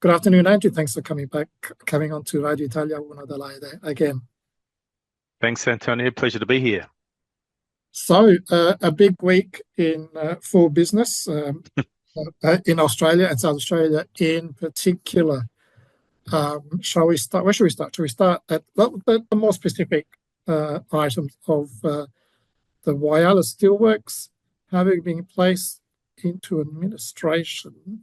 Good afternoon, Andrew. Thanks for coming on to Radio Italia Una Adelaide again. Thanks, Antonio. Pleasure to be here. So, a big week for business in Australia and South Australia in particular. Shall we start? Where should we start? Shall we start at the more specific items of the Whyalla steelworks having been placed into administration?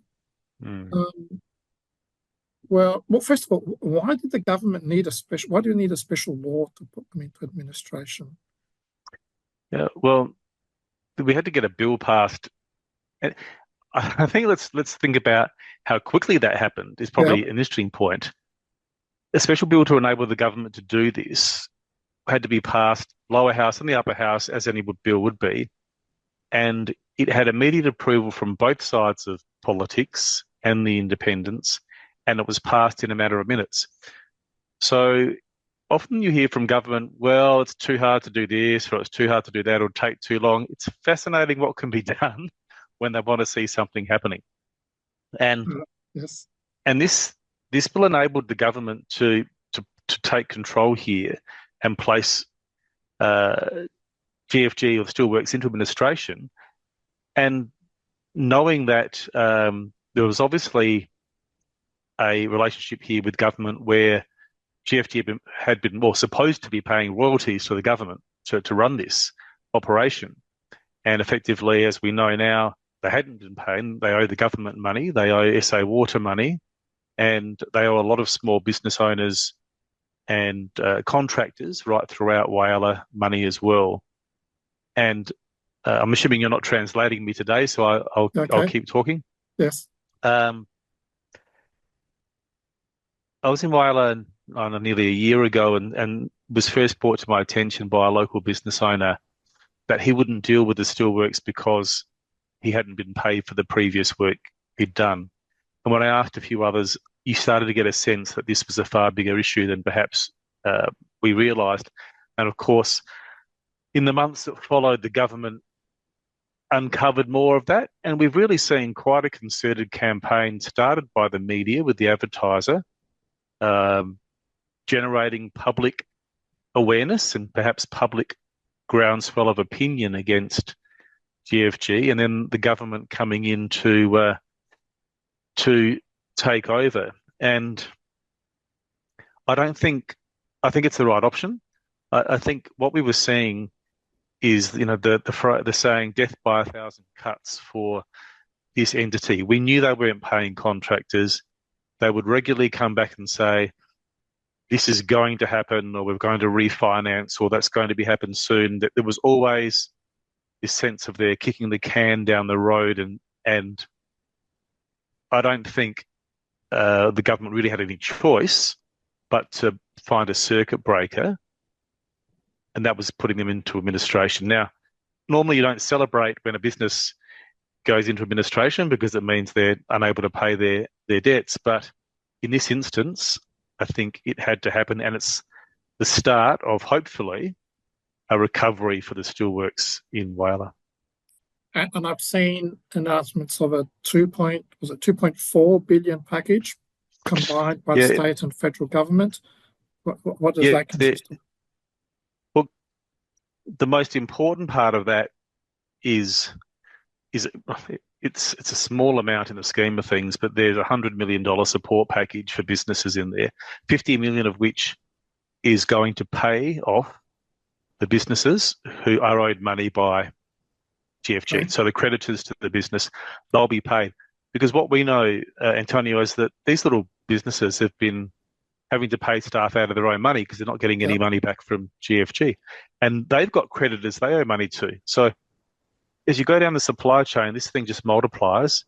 Well, first of all, why did the government need why do you need a special law to put them into administration? Yeah, well, we had to get a bill passed. And I think let's think about how quickly that happened is probably an interesting point. A special bill to enable the government to do this had to be passed, lower house and the upper house, as any bill would be. And it had immediate approval from both sides of politics and the independents, and it was passed in a matter of minutes. So often you hear from government, well, it's too hard to do this, or it's too hard to do that, or it'll take too long. It's fascinating what can be done when they want to see something happening. And yes, and this bill enabled the government to take control here and place GFG or Steelworks into administration, and knowing that there was obviously a relationship here with government where GFG had been supposed to be paying royalties to the government to run this operation. And effectively, as we know now, they hadn't been paying. They owe the government money. They owe SA Water money. And they owe a lot of small business owners and contractors right throughout Whyalla money as well. And I'm assuming you're not translating me today, so I'll keep talking. Yes. I was in Whyalla nearly a year ago and was first brought to my attention by a local business owner that he wouldn't deal with the steelworks because he hadn't been paid for the previous work he'd done. And when I asked a few others, you started to get a sense that this was a far bigger issue than perhaps we realised. And of course, in the months that followed, the government uncovered more of that. And we've really seen quite a concerted campaign started by the media with the advertiser, generating public awareness and perhaps public groundswell of opinion against GFG, and then the government coming in to take over. And I think it's the right option. I think what we were seeing is, the saying "death by 1,000 cuts" for this entity. We knew they weren't paying contractors. They would regularly come back and say, this is going to happen, or we're going to refinance, or that's going to happen soon. That there was always this sense of they're kicking the can down the road, and I don't think the government really had any choice but to find a circuit breaker, and that was putting them into administration. Now, normally you don't celebrate when a business goes into administration because it means they're unable to pay their debts. But in this instance, I think it had to happen, and it's the start of, hopefully, a recovery for the steelworks in Whyalla. And I've seen announcements of a 2.4 billion package combined by the state and federal government. What does that consist of? Well, the most important part of that is it's a small amount in the scheme of things, but there's a $100 million support package for businesses in there, 50 million of which is going to pay off the businesses who are owed money by GFG. Okay. So the creditors to the business, they'll be paid. Because what we know, Antonio, is that these little businesses have been having to pay staff out of their own money because they're not getting any money back from GFG. And they've got creditors they owe money to. So as you go down the supply chain, this thing just multiplies.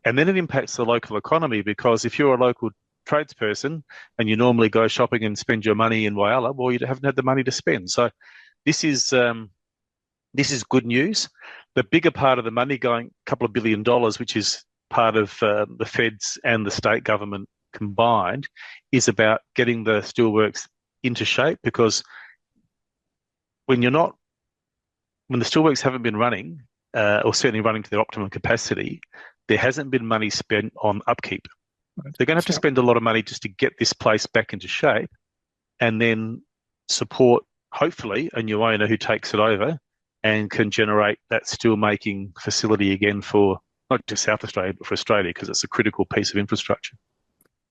And then it impacts the local economy, because if you're a local tradesperson and you normally go shopping and spend your money in Whyalla, well, you haven't had the money to spend. So this is good news. The bigger part of the money going, a couple of $2 billion, which is part of the feds and the state government combined, is about getting the steelworks into shape, because when the steelworks haven't been running, or certainly running to their optimum capacity, there hasn't been money spent on upkeep. They're going to have to Yeah. spend a lot of money just to get this place back into shape and then support, hopefully, a new owner who takes it over and can generate that steel-making facility again for not just South Australia, but for Australia, because it's a critical piece of infrastructure.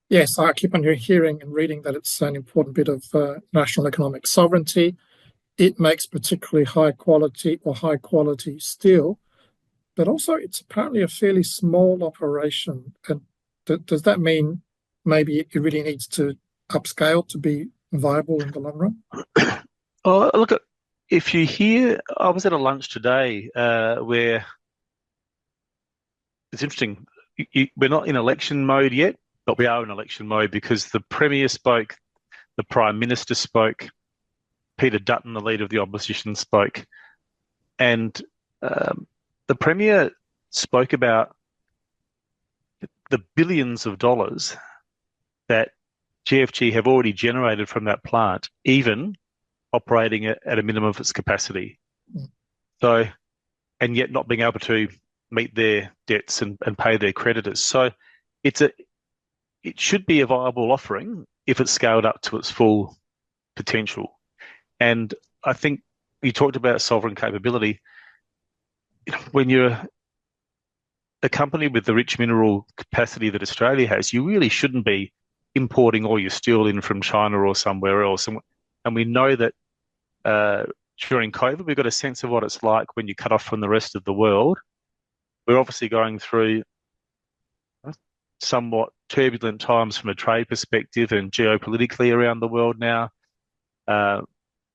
Yes, I keep on hearing and reading that it's an important bit of national economic sovereignty. It makes particularly high quality steel, but also it's apparently a fairly small operation. And does that mean maybe it really needs to upscale to be viable in the long run? Oh, look, if you hear, I was at a lunch today where it's interesting. We're not in election mode yet, but we are in election mode because the Premier spoke, the Prime Minister spoke, Peter Dutton, the leader of the opposition, spoke, and the Premier spoke about the billions of dollars that GFG have already generated from that plant, even operating at a minimum of its capacity. So, and yet not being able to meet their debts and pay their creditors. So it should be a viable offering if it's scaled up to its full potential. And I think you talked about sovereign capability. When you're a company with the rich mineral capacity that Australia has, you really shouldn't be importing all your steel in from China or somewhere else. And we know that during COVID, we got a sense of what it's like when you cut off from the rest of the world. We're obviously going through somewhat turbulent times from a trade perspective and geopolitically around the world now.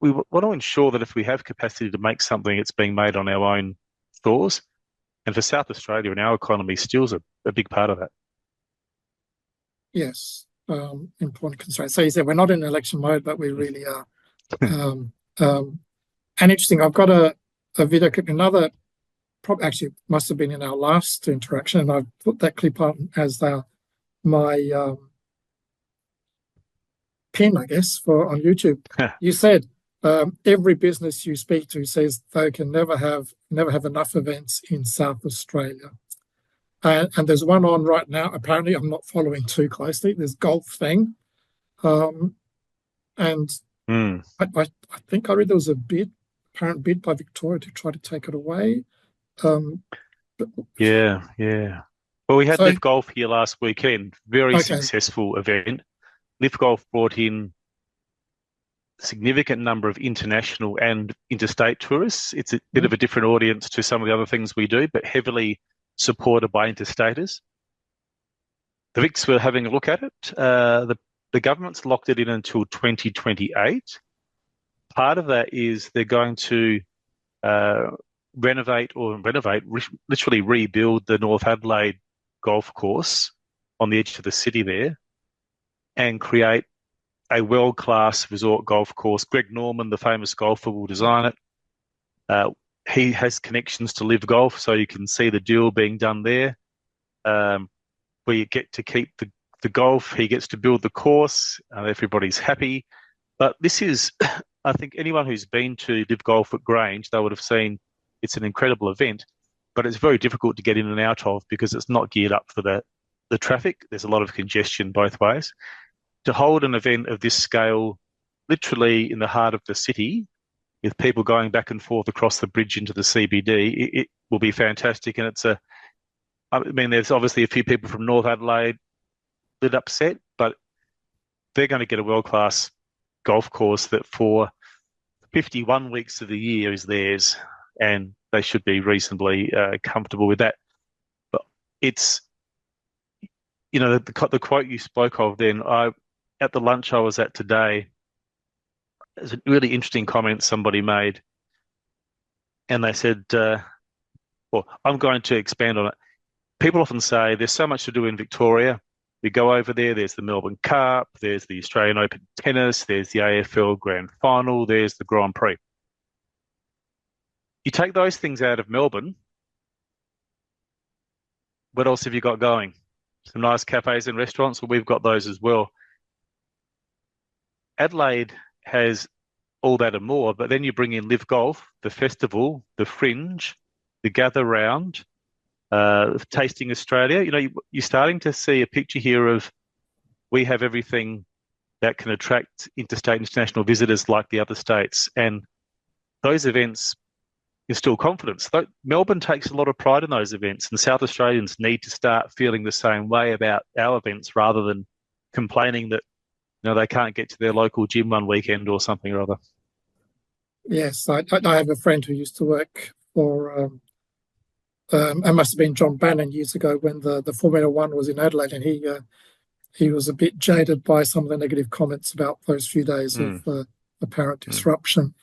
We want to ensure that if we have capacity to make something, it's being made on our own shores. And for South Australia and our economy, steel's a big part of that. Yes, important constraint. So you said we're not in election mode, but we really are. And interesting, I've got a video clip, actually must have been in our last interaction, and I've put that clip on as my pin, I guess, on YouTube. You said every business you speak to says they can never have enough events in South Australia. And there's one on right now. Apparently, I'm not following too closely. There's golf thing. And I think I read there was a apparent bid by Victoria to try to take it away. Yeah. Well, we had Live Golf here last weekend. Very successful event. Live Golf brought in a significant number of international and interstate tourists. It's a bit of a different audience to some of the other things we do, but heavily supported by interstaters. The Vics were having a look at it. The government's locked it in until 2028. Part of that is they're going to literally rebuild the North Adelaide golf course on the edge of the city there and create a world-class resort golf course. Greg Norman, the famous golfer, will design it. He has connections to Live Golf, so you can see the deal being done there. Where you get to keep the golf, he gets to build the course, everybody's happy. But this is, I think anyone who's been to Live Golf at Grange, they would have seen it's an incredible event, but it's very difficult to get in and out of because it's not geared up for the traffic. There's a lot of congestion both ways. To hold an event of this scale, literally in the heart of the city, with people going back and forth across the bridge into the CBD, it will be fantastic. And there's obviously a few people from North Adelaide a bit upset, but they're going to get a world-class golf course that for 51 weeks of the year is theirs, and they should be reasonably comfortable with that. But it's, the quote you spoke of then, at the lunch I was at today, there's a really interesting comment somebody made, and they said, well, I'm going to expand on it. People often say there's so much to do in Victoria. We go over there's the Melbourne Cup, there's the Australian Open Tennis, there's the AFL Grand Final, there's the Grand Prix. You take those things out of Melbourne, what else have you got going? Some nice cafes and restaurants? Well, we've got those as well. Adelaide has all that and more, but then you bring in Live Golf, the festival, the fringe, the gather round, Tasting Australia. You're starting to see a picture here of we have everything that can attract interstate and international visitors like the other states, and those events instill confidence. Melbourne takes a lot of pride in those events, and South Australians need to start feeling the same way about our events rather than complaining that they can't get to their local gym one weekend or something or other. Yes, I have a friend who used to work for, it must have been John Bannon years ago when the Formula One was in Adelaide, and he was a bit jaded by some of the negative comments about those few days of apparent disruption.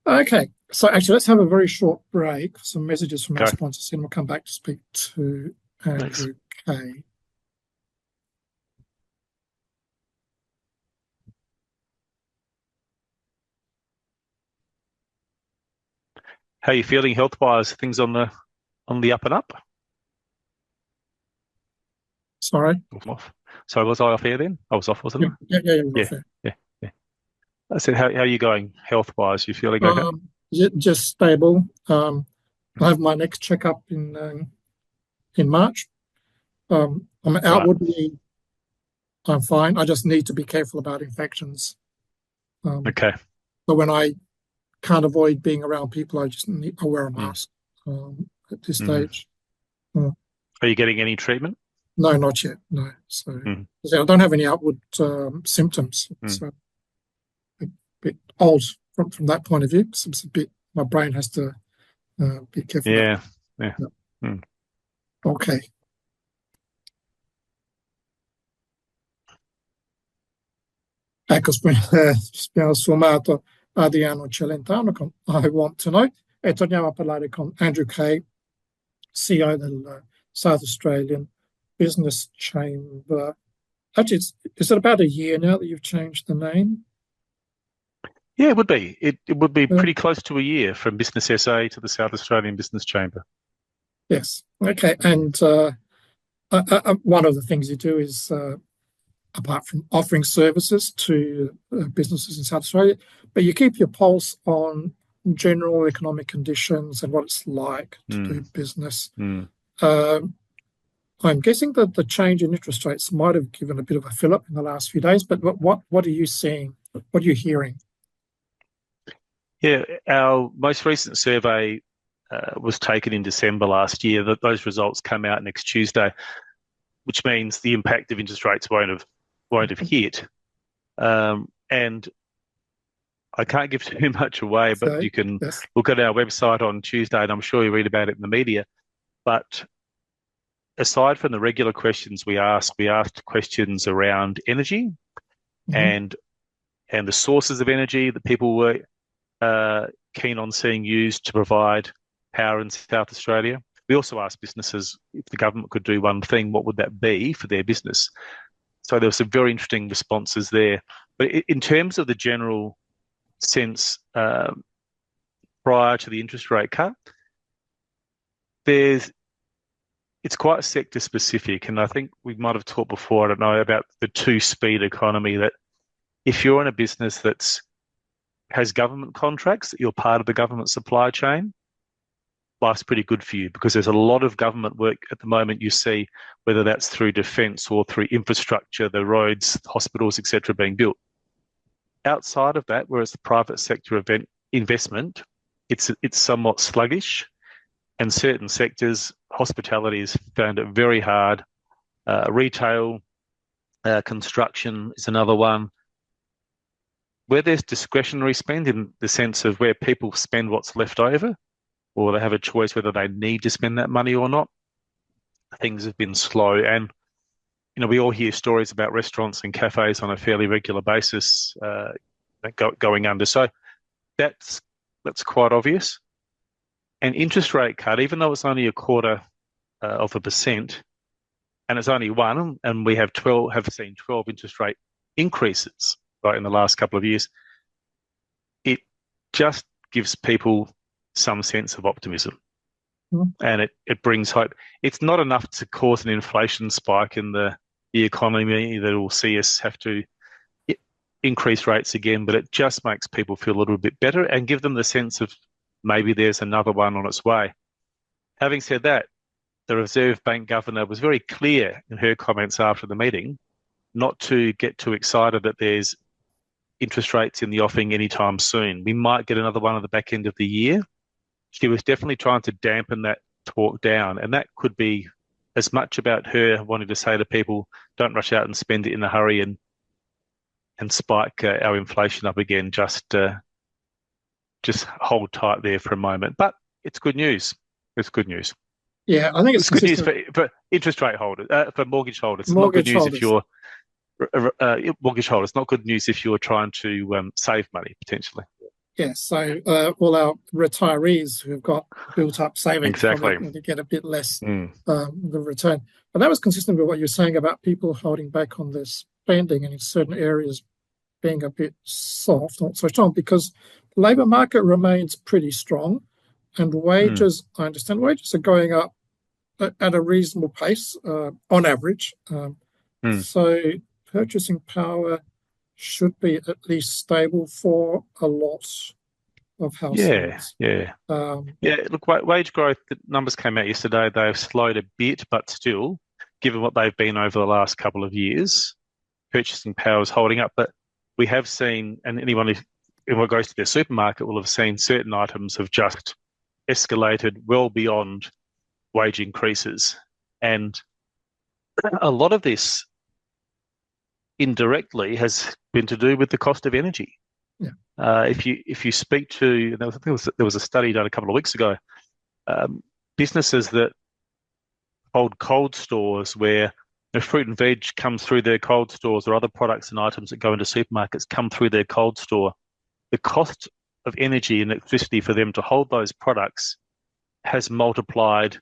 Okay, so actually let's have a very short break for some messages from our sponsors, and we'll come back to speak to Andrew Kay. How are you feeling health-wise? Things on the up and up? Sorry? Off. So was I off air then? I was off, wasn't I? Yeah. I said, how are you going health-wise? You feeling okay? Just stable. I have my next checkup in March. I'm outwardly, I'm fine. I just need to be careful about infections. Okay. So when I can't avoid being around people, I wear a mask at this stage. Are you getting any treatment? No, not yet. No. So I don't have any outward symptoms. So a bit old from that point of view. So it's a bit. My brain has to be careful. Yeah. Okay. Ecco, abbiamo sfumato Adriano Celentano con I Want to Know e torniamo a parlare con Andrew Kay, CEO del South Australian Business Chamber. Actually, is it about a year now that you've changed the name? Yeah, it would be. It would be pretty close to a year from Business SA to the South Australian Business Chamber. Yes. Okay. And one of the things you do is, apart from offering services to businesses in South Australia, but you keep your pulse on general economic conditions and what it's like to do business. I'm guessing that the change in interest rates might have given a bit of a fill-up in the last few days, but what are you seeing? What are you hearing? Yeah, our most recent survey was taken in December last year. Those results come out next Tuesday, which means the impact of interest rates won't have hit. And I can't give too much away, but you can look at our website on Tuesday, and I'm sure you read about it in the media. But aside from the regular questions we asked questions around energy and the sources of energy that people were keen on seeing used to provide power in South Australia. We also asked businesses if the government could do one thing, what would that be for their business? So there were some very interesting responses there. But in terms of the general sense prior to the interest rate cut, it's quite sector specific, and I think we might have talked before, I don't know, about the two-speed economy, that if you're in a business that has government contracts, that you're part of the government supply chain, life's pretty good for you, because there's a lot of government work at the moment you see, whether that's through defence or through infrastructure, the roads, hospitals, etc., being built. Outside of that, whereas the private sector investment, it's somewhat sluggish, and certain sectors, hospitality has found it very hard. Retail, construction is another one. Where there's discretionary spend, in the sense of where people spend what's left over, or they have a choice whether they need to spend that money or not, things have been slow. And we all hear stories about restaurants and cafes on a fairly regular basis going under. So that's quite obvious. An interest rate cut, even though it's only 0.25%, and it's only one, and we have seen 12 interest rate increases right in the last couple of years, it just gives people some sense of optimism. And it brings hope. It's not enough to cause an inflation spike in the economy that will see us have to increase rates again, but it just makes people feel a little bit better and give them the sense of maybe there's another one on its way. Having said that, the Reserve Bank governor was very clear in her comments after the meeting not to get too excited that there's interest rates in the offing anytime soon. We might get another one at the back end of the year. She was definitely trying to dampen that talk down, and that could be as much about her wanting to say to people, don't rush out and spend it in a hurry and spike our inflation up again. Just hold tight there for a moment. But it's good news. It's good news. Yeah, I think it's good news for interest rate holders, for mortgage holders. It's not good news if you're mortgage holders. Not good news if you're trying to save money potentially. Yeah, so all our retirees who've got built up savings probably to get a bit less the return. But that was consistent with what you're saying about people holding back on their spending and in certain areas being a bit soft, not so strong, because the labour market remains pretty strong and wages, I understand, wages are going up at a reasonable pace on average. So purchasing power should be at least stable for a lot of households. Yeah. Look, wage growth, the numbers came out yesterday. They've slowed a bit, but still, given what they've been over the last couple of years, purchasing power is holding up. But we have seen, and anyone who goes to their supermarket will have seen certain items have just escalated well beyond wage increases. And a lot of this indirectly has been to do with the cost of energy. Yeah. If you speak to, there was a study done a couple of weeks ago, businesses that hold cold stores where fruit and veg comes through their cold stores, or other products and items that go into supermarkets come through their cold store, the cost of energy and electricity for them to hold those products has multiplied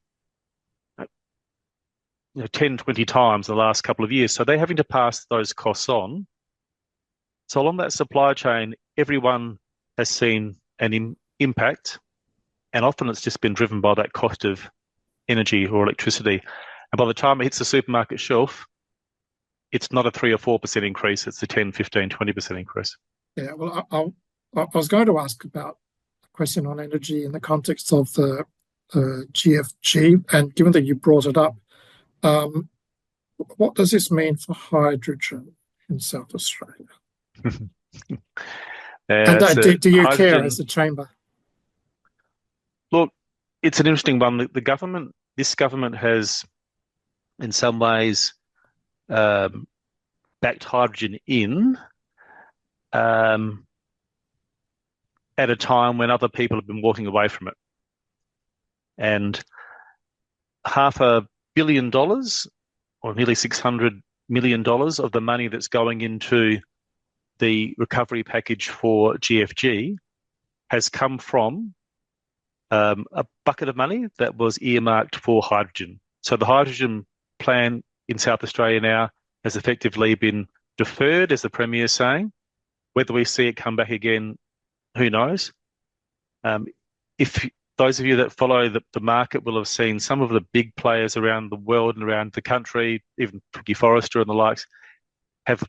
10, 20 times in the last couple of years. So they're having to pass those costs on. So along that supply chain, everyone has seen an impact, and often it's just been driven by that cost of energy or electricity. And by the time it hits the supermarket shelf, it's not a 3 or 4% increase, it's a 10, 15, 20% increase. Yeah, well, I was going to ask about a question on energy in the context of the GFG, and given that you brought it up, what does this mean for hydrogen in South Australia? And do you care as a chamber? Look, it's an interesting one. This government has, in some ways, backed hydrogen in at a time when other people have been walking away from it. And $500 million, or nearly $600 million of the money that's going into the recovery package for GFG has come from a bucket of money that was earmarked for hydrogen. So the hydrogen plan in South Australia now has effectively been deferred, as the Premier is saying. Whether we see it come back again, who knows? If those of you that follow the market will have seen some of the big players around the world and around the country, even Tricky Forrester and the likes, have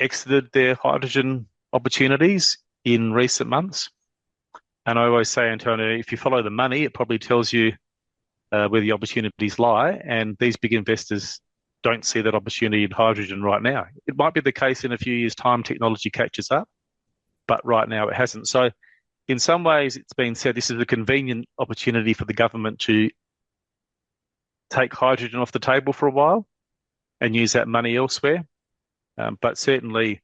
exited their hydrogen opportunities in recent months. And I always say, Antonio, if you follow the money, it probably tells you where the opportunities lie. And these big investors don't see that opportunity in hydrogen right now. It might be the case in a few years' time, technology catches up, but right now it hasn't. So in some ways, it's been said this is a convenient opportunity for the government to take hydrogen off the table for a while and use that money elsewhere. But certainly,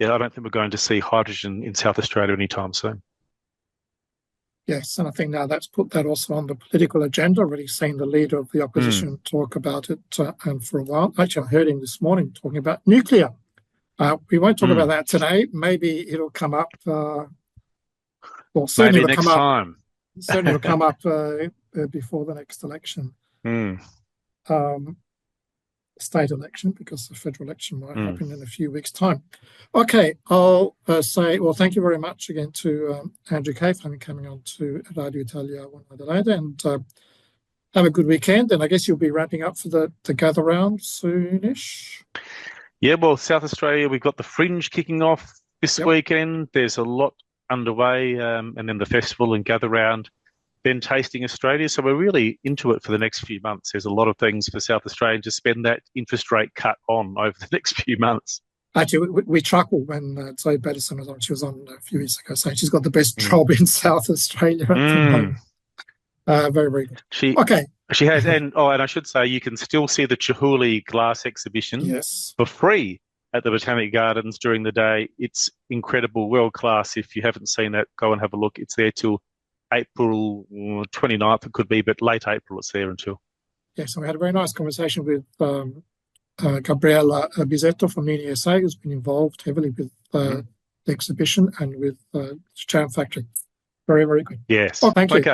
I don't think we're going to see hydrogen in South Australia anytime soon. Yes, and I think now that's put that also on the political agenda. Already seen the leader of the opposition talk about it, and for a while. Actually, I heard him this morning talking about nuclear. We won't talk about that today. Maybe it'll come up. Well, certainly maybe it'll next come time. up. Certainly it'll come up before the next election. State election, because the federal election might happen in a few weeks' time. Okay, I'll say, well, thank you very much again to Andrew Kay for coming on to Radio Italia One Adelaide, and have a good weekend. And I guess you'll be wrapping up for the gather round soonish. Yeah, well, South Australia, we've got the Fringe kicking off this weekend. There's a lot underway, and then the festival and gather round then Tasting Australia. So we're really into it for the next few months. There's a lot of things for South Australians to spend that interest rate cut on over the next few months. Actually, we chuckled when Zoe Battison was on. She was on a few years ago, saying she's got the best job in South Australia at the moment. Very, very good. She has, and I should say, you can still see the Chihuly glass exhibition for free at the Botanic Gardens during the day. It's incredible, world class. If you haven't seen that, go and have a look. It's there till April 29th, it could be, but late April it's there until. Yes, we had a very nice conversation with Gabriella Bizzetto from UniSA, who's been involved heavily with the exhibition, and with Jam Factory. Very, very good. Yes. Oh, thank you. Okay.